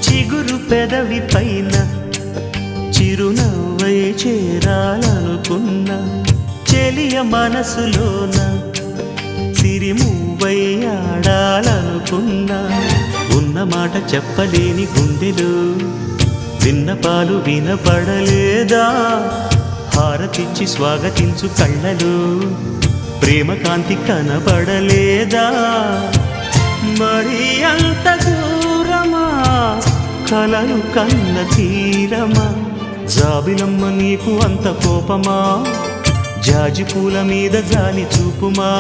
చిగురు పెదవి పైన చిరునవ్వై చేరాలనుకున్నా చెలియ మనసులోన సిరిమువ్వై ఆడాలనుకున్నా ఉన్న మాట చెప్పలేని గుండెలు విన్నపాలు వినపడలేదా హారతిచ్చి స్వాగతించు కళ్ళలు ప్రేమ కాంతి కనపడలేదా మరి అంత దూరమా కలలు కన్న తీరమా జాబిలమ్మ నీకు అంత కోపమా జాజి పూల మీద జాలి చూపుమా